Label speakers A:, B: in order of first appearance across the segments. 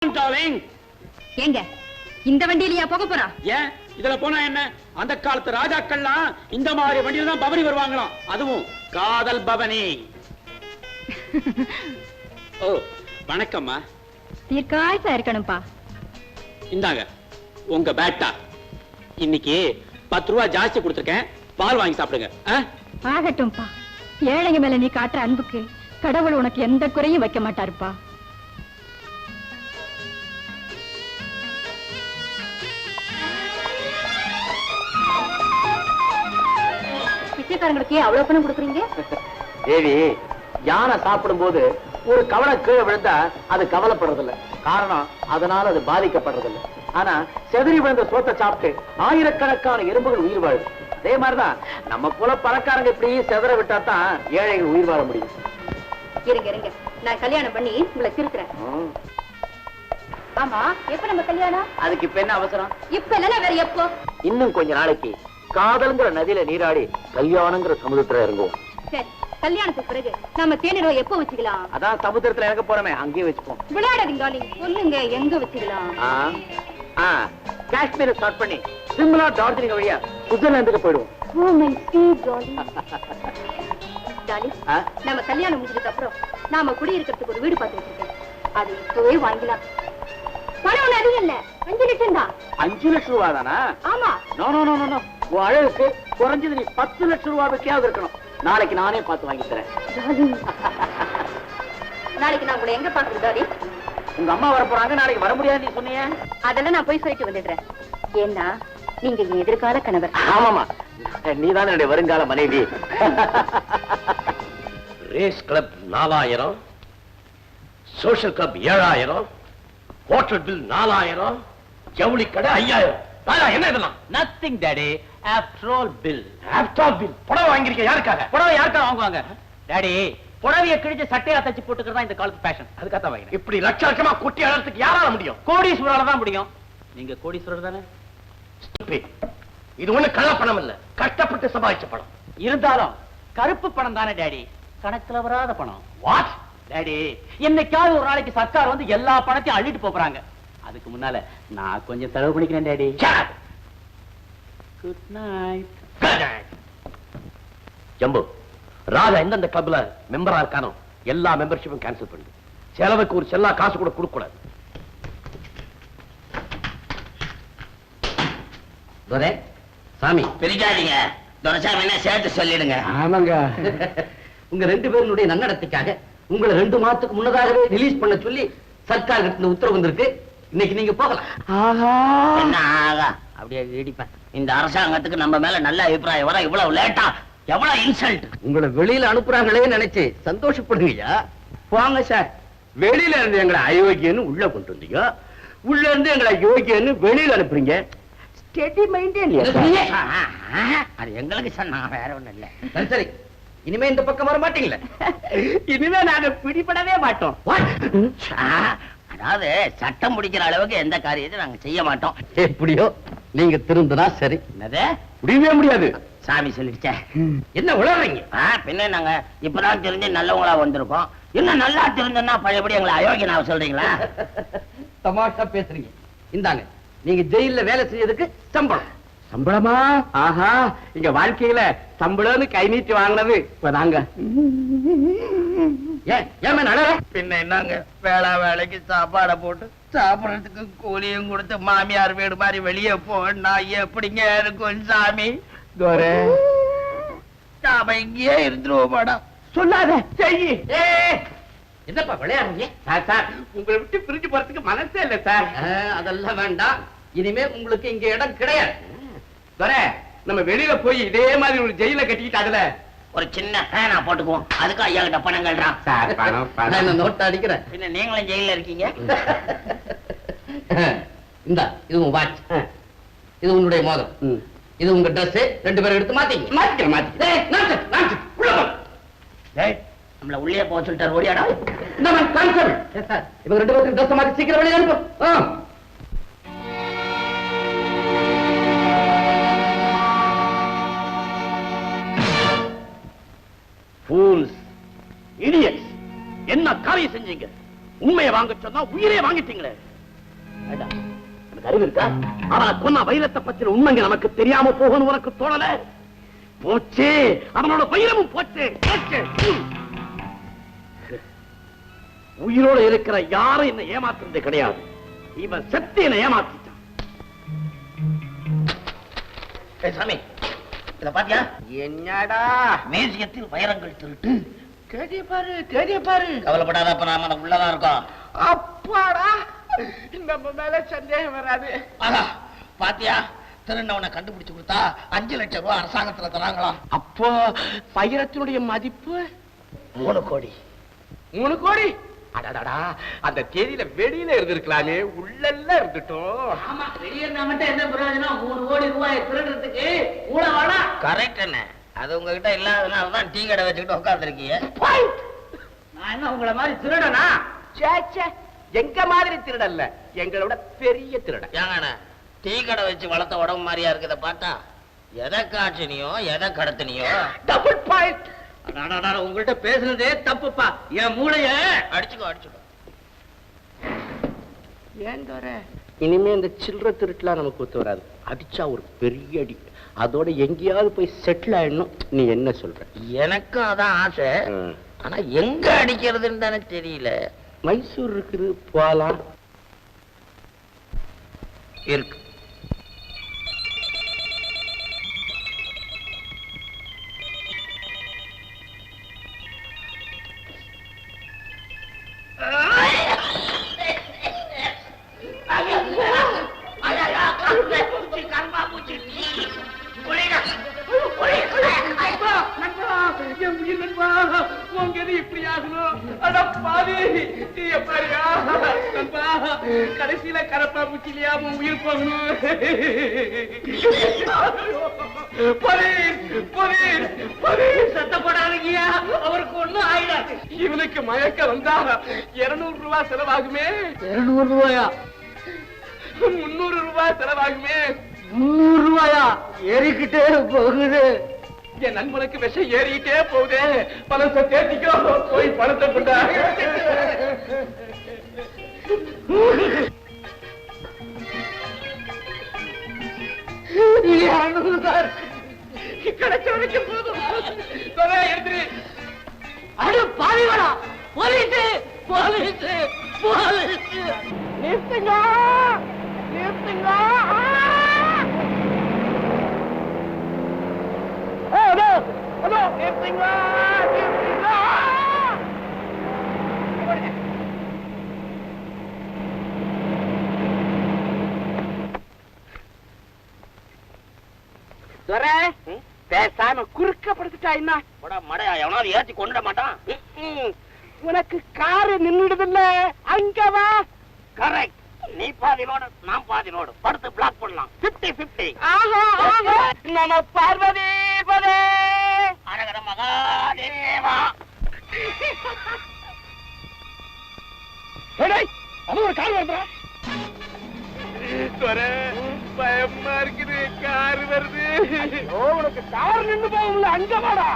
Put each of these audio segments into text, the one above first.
A: எங்க இந்த வண்டியிலயா போக போறா?
B: ஏன் இதுல போனா என்ன? அந்த காலத்து ராஜாக்கள்லாம் இந்த மாதிரி வண்டியில தான் பவனி வருவாங்களாம். அதுவும் காதல் பவனி. ஓ வணக்கம்மா.
A: தீர்க்காயசா இருக்கணும்பா.
B: இந்தாங்க உங்க பேட்டா. இன்னைக்கு 10 ரூபாய் ஜாஸ்தி கொடுத்துருக்கேன், பால் வாங்கி சாப்பிடுங்க.
A: ஆகட்டும்பா. ஏழைங்க மேல நீ காட்டுற அன்புக்கு கடவுள் உனக்கு எந்த குறையும் வைக்க மாட்டாருப்பா. பிச்சைக்காரங்களுக்கு அவ்வளவு பணம் கொடுக்குறீங்க?
C: தேவி, யானை சாப்பிடும் போது ஒரு கவலை கீழே விழுந்தா அது கவலைப்படுறதில்ல. காரணம் அதனால அது பாதிக்கப்படுறதில்ல. ஆனா செதறி விழுந்த சோத்தை சாப்பிட்டு ஆயிரக்கணக்கான எறும்புகள் உயிர் வாழுது. அதே மாதிரிதான் நம்ம போல பணக்காரங்க இப்படி செதற விட்டா தான் ஏழைகள் உயிர் வாழ முடியும்.
A: இருங்க இருங்க, நான் கல்யாணம் பண்ணி உங்களை திருத்துறேன். ஆமா, எப்ப நம்ம கல்யாணம்?
C: அதுக்கு இப்ப என்ன அவசரம்?
A: இப்ப இல்ல, வேற எப்போ?
C: இன்னும் கொஞ்ச நாளைக்கு காதல்ங்கிற நதியில நீராடி கல்யாணங்கிற சமுதிரத்துல இறங்குவோம்.
A: சரி, கல்யாணத்துக்கு பிறகு நம்ம தேனிரோ எப்போ வச்சுக்கலாம்?
C: அதான் சமுதிரத்துல இறங்க போறமே, அங்கேயே வச்சுப்போம்.
A: விளையாடாதீங்க டார்லிங், சொல்லுங்க எங்க வச்சுக்கலாம்?
C: காஷ்மீரை ஸ்டார்ட் பண்ணி சிம்லா டார்ஜிலிங் வழியா சுவிட்சர்லாந்துக்கு போயிடுவோம்.
A: Oh my sweet darling. Darling, நம்ம கல்யாணம் முடிஞ்சதுக்கு அப்புறம் நாம குடியிருக்கிறதுக்கு ஒரு வீடு பார்த்து வச்சிருக்கேன். அது இப்பவே வாங்கலாம். பணம் ஒண்ணு அதிகம் இல்ல, 5 லட்சம் தான்.
C: 5 லட்சம் ரூபா தானா?
A: ஆமா.
C: நோ நோ நோ நோ, உன் அழகுக்கு குறைஞ்சது நீ 10 லட்சம் ரூபாய்க்காவது இருக்கணும். நாளைக்கு நானே பார்த்து வாங்கி தரேன்.
A: நாளைக்கு நான் உங்களை எங்க பாக்குறது டார்லிங்?
C: உங்க அம்மா வர போறாங்க, நாளைக்கு வர முடியாது நீ சொன்னீங்க.
A: அதெல்லாம் நான் போய் சொல்லிட்டு வந்துடுறேன். ஏன்னா நீங்க என் எதிர்கால கணவர்.
C: ஆமாமா, நீதான் என்னுடைய வருங்கால மனைவி.
D: Race club 4000, social club 7000, hotel bill 4000, ஜவுளி கடை 5000. என்ன இதெல்லாம்?
C: Nothing daddy, after all bill.
D: After all bill. புடவை வாங்கிருக்க யாருக்காக?
C: புடவை யாருக்கா வாங்குவாங்க டாடி? புடவைய கிழிச்சு சட்டையா தச்சு போட்டுக்கிறதா இந்த காலத்து ஃபேஷன். அதுக்காக தான் வாங்கினேன்.
D: இப்படி லட்ச லட்சமா கொட்டி அழறதுக்கு யாரால முடியும்?
C: கோடீஸ்வரால தான் முடியும். நீங்க கோடீஸ்வரர் தானே?
D: இது ஒண்ணு கள்ள பணம் இல்ல, கஷ்டப்பட்டு சம்பாதிச்ச பணம்.
C: இருந்தாலும் கருப்பு பணம் தானே டாடி, கணக்குல வராத பணம்.
D: வாட்
C: டாடி, என்னைக்காவது ஒரு நாளைக்கு சர்க்கார் வந்து எல்லா பணத்தையும் அள்ளிட்டு போறாங்க. அதுக்கு முன்னால நான் கொஞ்சம் செலவு பண்ணிக்கிறேன் daddy. Good night.
D: Jambu, Raja எந்தெந்த கிளப்ல மெம்பரா இருக்கானோ எல்லா மெம்பர்ஷிப்பும் கேன்சல் பண்ணு. செலவுக்கு ஒரு செல்லா காசு கூட கொடுக்க கூடாது. சாமி
E: பிரிக்காதீங்க, துரைசாமி என்ன சேர்த்து சொல்லிடுங்க.
D: ஆமாங்க.
E: உங்க 2 பேருடைய நன்னடத்துக்காக உங்களை 2 மாதத்துக்கு முன்னதாகவே ரிலீஸ் பண்ண சொல்லி சர்க்கார் கிட்ட உத்தரவு வந்திருக்கு. இன்னைக்கு நீங்க போகலாம். என்ன ஆகா அப்படியே இடிப்பேன். இந்த அரசாங்கத்துக்கு நம்ம மேல நல்ல அபிப்பிராயம் வர இவ்வளவு லேட்டா, எவ்வளவு இன்சல்ட்.
D: உங்களை வெளியில அனுப்புறாங்களே நினைச்சு சந்தோஷப்படுங்கய்யா.
E: போங்க சார்.
D: வெளியில இருந்து எங்களை அயோக்கியன்னு உள்ள கொண்டு வந்தீங்க, உள்ள இருந்து எங்களை யோகியன்னு வெளியில அனுப்புறீங்க.
E: Steady maintain. அது எங்களுக்கு சொன்னா வேற ஒண்ணும் இல்ல.
D: சரி சரி, இனிமே இந்த பக்கம் வர மாட்டீங்களே?
E: இனிமே நாங்க பிடிபடவே மாட்டோம். அதாவது சட்டம் பிடிக்கிற அளவுக்கு எந்த காரியத்தை நாங்க செய்ய மாட்டோம்.
D: எப்படியோ நீங்க திருந்தனா சரி.
E: என்னது?
D: முடியவே முடியாது.
E: சாமி சொல்லிடுச்சே.
D: என்ன உளறீங்க?
E: பின்ன நாங்க இப்பதான் தெரிஞ்சு நல்லவங்களா வந்திருக்கோம். இன்னும் நல்லா தெரிஞ்சா பழையபடி எங்களை அயோக்கியனாவ சொல்றீங்களா?
D: தமாஷா பேசுறீங்க. இந்தாங்க, நீங்க ஜெயில வேலை செய்யறதுக்கு சம்பளம். சம்பளமா? ஆஹா, இங்க வாழ்க்கையில சம்பளம்னு கை நீட்டி வாங்கினது இப்பதாங்க.
E: பின்ன என்னங்க, வேளா வேலைக்கு சாப்பாடை போட்டு சாப்பிடறதுக்கு கூலியும் கொடுத்து மாமியார் வீடு மாதிரி வெளியே போனா எப்படிங்க இருக்கும் சாமி? நாம இங்கேயே இருந்துருவோம் மேடம்.
D: சொல்லாத செய்யி.
E: என்னப்பா விளையாடுறீங்க?
D: சார், உங்களை விட்டு பிரிஞ்சு போறதுக்கு மனசே இல்ல சார்.
E: அதெல்லாம் வேண்டாம். இனிமே உங்களுக்கு இங்க இடம் கிடையாது.
D: நம்ம வெளியில போய் இதே மாதிரி ஒரு ஜெயில கட்டிக்கிட்டு அதுல
E: ஒரு சின்ன ஃபேனா போட்டுக்குவோம். அதுக்கு ஐயா கிட்ட பணம் கட்டுறான்.
D: சார், பணம்
E: நோட்டை அடிக்கிறேன். பின்ன நீங்களும் ஜெயில இருக்கீங்க.
D: இந்த இது உங்க வாட்ச், இது உன்னுடைய மோதிரம், இது உங்க ட்ரெஸ். 2 பேரும் எடுத்து மாத்திக்கிறேன்.
E: நம்மள உள்ளே போக சொல்லிட்டார். ஓடியாடா.
D: இவங்க 2 பேருக்கு ட்ரெஸ் மாத்தி சீக்கிரம் வெளியே அனுப்பு.
E: Fools, idiots, என்ன காரியம் செஞ்சீங்க? உண்மையை வாங்க சொன்னா உயிரே வாங்கிட்டீங்களே.
C: அறிவு இருக்கா? அவனை கொன்ன வைரத்தை பத்தின உண்மைங்க நமக்கு தெரியாம போகணும் உனக்கு தோணல? போச்சு, அவனோட வைரமும் போச்சு. உயிரோட இருக்கிற யாரும் என்ன ஏமாத்துறது கிடையாது. இவன் செத்து என்ன ஏமாத்திட்டான்.
E: சாமி, இத பாத்தியா?
C: என்னடா
E: மியூசியத்தில் வைரங்கள் திருட்டு.
C: தேடிய பாரு, தேடிய பாரு.
E: கவலைப்படாத, அப்ப நாம உள்ளதான் இருக்கோம்.
C: அப்பாடா, நம்ம மேல சந்தேகம் வராது.
E: பாத்தியா, திருநவனை கண்டுபிடிச்சு கொடுத்தா 5 லட்சம் ரூபாய் அரசாங்கத்துல தராங்களாம்.
C: அப்போ வைரத்தினுடைய மதிப்பு
E: 3 கோடி.
C: 3 கோடி? அடடா, அந்த தேதியில வெளியில இருந்திருக்கலாமே, உள்ளெல்லாம் இருந்துட்டோம்.
E: ஆமா, வெளியே மட்டும் என்ன பிரயோஜனம்? 3 கோடி ரூபாய் திருடுறதுக்கு ஊழவாடா. கரெக்ட் என்ன? அது உங்ககிட்ட இல்லாதனாலதான் டீ கடை வச்சுக்கிட்டு உட்கார்ந்துருக்கீங்க. நான் என்ன உங்களை மாதிரி திருடனா?
C: எங்க மாதிரி திருடல்ல, எங்களோட பெரிய திருடன்.
E: ஏங்க டீ கடை வச்சு வளர்த்த உடம்பு மாதிரியா இருக்குத பார்த்தா? எதை காய்ச்சினியோ எதை கடத்தினியோ?
C: Double point.
E: உங்கள்கிட்ட பேசுனதே தப்புப்பா. என் மூளைய அடிச்சுக்கோ.
C: ஏன் இனிமே இந்த சில்லற திருட்டுலாம் நமக்கு ஒத்து வராது. அடிச்சா ஒரு பெரிய அடி, அதோட எங்கேயாவது போய் செட்டில் ஆயிடணும். நீ என்ன சொல்ற?
E: எனக்கும் அதான் ஆசை. ஆனா எங்க அடிக்கிறதுன்னு தானே தெரியல.
C: மைசூர் இருக்குது, போலாம்.
E: இருக்கு.
C: கடைசியில கரப்பா பூச்சிலியா உயிர் போகணும்.
E: சத்தப்படாதீங்கயா, அவருக்கு ஒண்ணும் ஆயிடாது.
C: இவனுக்கு மயக்க வந்தா 200 ரூபாய் செலவாகுமே.
E: 200 ரூபாயா?
C: 300 ரூபாய் செலவாகுமே.
E: 300 ரூபாயா? ஏறிக்கிட்டே போகுது.
C: என் நண்பனுக்கு விஷம் ஏறிக்கிட்டே போகுது. பணத்தை தேர்த்திக்கோ, போய் பணத்தை கொண்டா. கிடைச்சவனுக்கு போதும். எடுத்துரு.
E: அடு பாவிகளா! போலீஸ்! போலீஸ்! போலீஸ்!
C: நிறுத்துங்க, நிறுத்துங்க. நிறுத்துங்க, நிறுத்துங்க. பேசாம குறுக்கப்படுத்திட்டா என்ன?
E: மடையா, எவனாவது ஏத்தி கொண்டுட மாட்டான்.
C: உனக்கு காரு நின்னுடுதுல்ல, அங்கவா.
E: கரெக்ட். நீ பாதி ரோடு, நான் பாதி ரோடு. படுத்து பிளாக் பண்ணலாம். 50-50.
C: நம்ம பார்வதி பதே.
E: அரகர மகாதேவா.
C: அது ஒரு கார் வருதா? பயமா இருக்குது, கார் வருது. உனக்கு கார் நின்று போகும்ல, அங்க வாடா.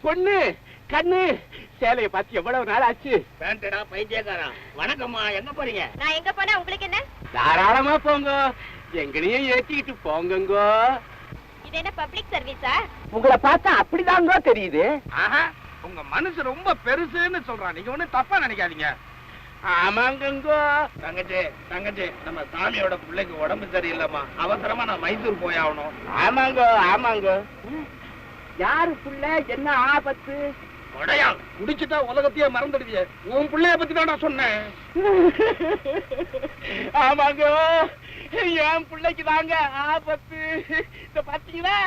C: பொண்ணு கண்ணு சேலைய பார்த்து எவ்வளவு நாள் ஆச்சு?
E: பேண்டடா பைத்தியக்காரா. வணக்கம்மா, எங்க போறீங்க?
A: நான் எங்க போனா உங்களுக்கு என்ன?
C: தாராளமா போங்க, எங்களையும் ஏத்திக்கிட்டு போங்க.
A: இது என்ன பப்ளிக் சர்வீஸா?
C: உங்களை பார்த்தா அப்படிதாங்க தெரியுது.
D: உங்க மனசு ரொம்ப பெருசுன்னு சொல்றான். நீங்க ஒண்ணும் தப்பா நினைக்காதீங்க.
C: ஆமாங்கோ.
D: தங்கச்சி, நம்ம சாமியோட பிள்ளைக்கு உடம்பு சரியில்லைம்மா. அவசரமா நான் மைசூர் போய் ஆகணும்.
C: ஆமாங்க. யாரு புள்ள, என்ன ஆபத்து?
D: உடையா, குடிச்சுட்டா உலகத்தையே மறந்துடுவிய. உன் பிள்ளைய பத்தி தான் நான் சொன்னேன்.
C: ஆமாங்க, என் பிள்ளைக்கு தாங்க ஆபத்து. இத பாத்தீங்களா,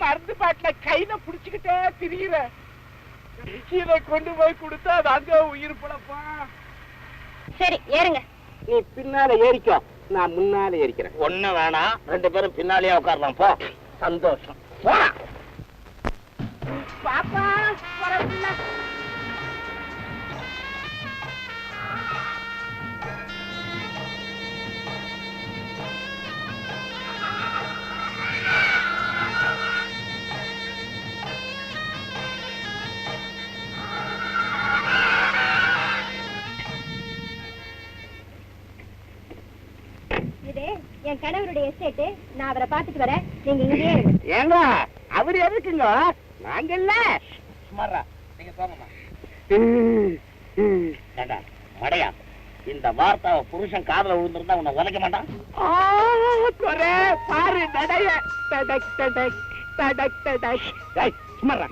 C: மருந்து பாட்டுல கையில புடிச்சுக்கிட்டே திரியுற. இதை கொண்டு போய் கொடுத்தா தாங்க உயிர் பிழப்பா.
A: சரி, ஏறுங்க.
C: நீ பின்னால ஏறிக்கோ, நான் முன்னால ஏறிக்கிறேன்.
E: ஒண்ணு வேணாம், 2 பேரும் பின்னாலேயே உட்காரலாம். போ.
C: சந்தோஷம்.
E: போனா
C: பாப்பா
A: என் கணவருடைய எஸ்டேட். நான் அவரை பாத்துட்டு வரேன், நீங்க இங்கேயே இருங்க.
D: ஏங்க அவரு எதுக்குங்க? நாங்க இல்ல. சுமாரா நீங்க போங்கம்மா. மடையா, இந்த வார்த்தை புருஷன் காதுல விழுந்திருந்தா உன்னை உதைக்க மாட்டான். பாரு நடைய தடக் தடக் தடக் தடக். சுமாரா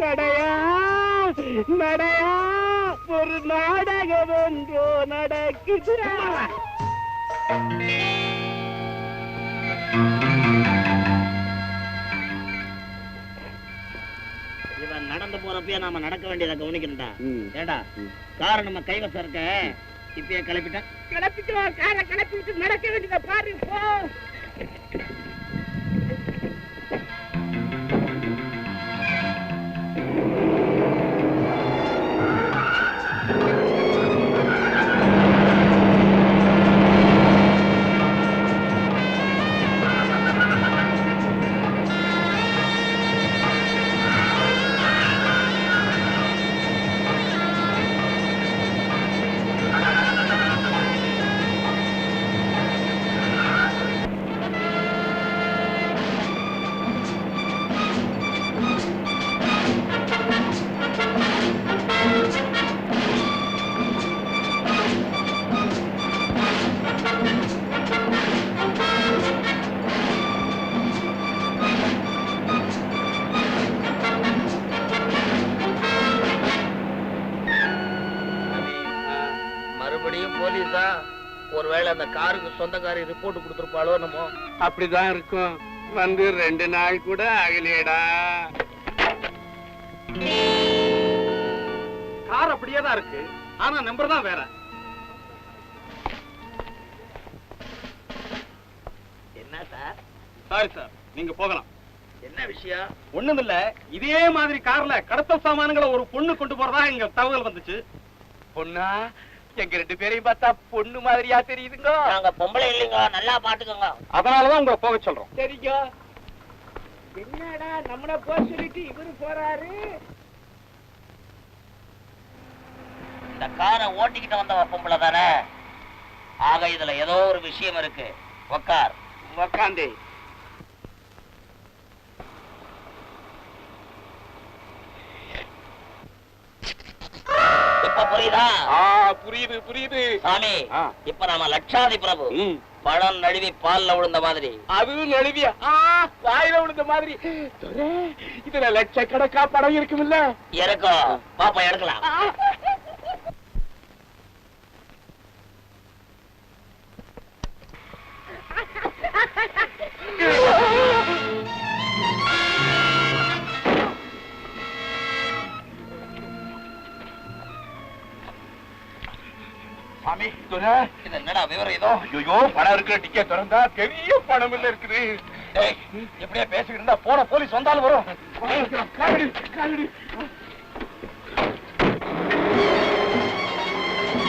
D: நடையா நடையா, ஒரு நாடகம் ஒன்றோ நடக்குது.
E: இவன் நடந்து போறப்பயே நாம நடக்க வேண்டியதை கவனிக்கணும்டா. ஏடா காரை நம்ம கைவசம் இருக்க, இப்பயே கிளப்பிட்டா
D: கிளப்பிட்டோம். காரை கிளப்பிட்டு நடக்க வேண்டியதை பாரு போ.
E: மறுபடியும் போலீஸா? ஒருவேளை அந்த காருக்கு சொந்தக்காரி ரிப்போர்ட் கொடுத்துருப்பாளோ நம்ம.
D: அப்படிதான் இருக்கும். வந்து 2 நாள் கூட ஆகலையடா. கார் அப்படியே தான் இருக்கு, ஆனா நம்பர் தான் வேற.
E: என்ன சார்?
D: சாரி சார், நீங்க போகலாம்.
E: என்ன விஷயம்?
D: ஒண்ணுமில்ல, இதே மாதிரி கார்ல கடத்தல் சாமான்களை ஒரு பொண்ணு கொண்டு போறதா எங்க தகவல் வந்துச்சு. பொண்ணா? எங்க 2 பேரையும் பார்த்தா பொண்ணு மாதிரியா தெரியுதுங்க.
E: நாங்க பொம்பளை இல்லைங்க, நல்லா பாத்துக்கோங்க.
D: அதனாலதான் உங்களை போக சொல்றோம்.
E: சரிங்க.
D: என்னடா நம்மள போக சொல்லிட்டு இவரு போறாரு?
E: இந்த காரை ஓட்டிக்கிட்டு வந்தவ பொம்பளை தானே? ஆக இதுல ஏதோ ஒரு விஷயம் இருக்கு. உக்கார்.
D: உக்காந்தே.
E: இப்ப புரியுதா?
D: புரியுது புரியுது.
E: சாமி, இப்ப நாம லட்சாதி பிரபு. பழம் நழுவி பால்ல விழுந்த மாதிரி.
D: அதுவும் நழுவியா? வாயில விழுந்த மாதிரி. இதுல லட்சக்கணக்கா படம் இருக்குமில்ல?
E: இருக்கும். பாப்பா எடுக்கலாம்.
D: சாமி,
E: இது என்னடா விவரம் ஏதோ?
D: ஐயோ, பணம் இருக்கிற டிக்கெட் திறந்தா பெரிய பணம் இல்ல இருக்குது.
E: எப்படியா பேசிக்கிட்டு இருந்தா போன போலீஸ் வந்தாலும் வரும்.
D: காலடி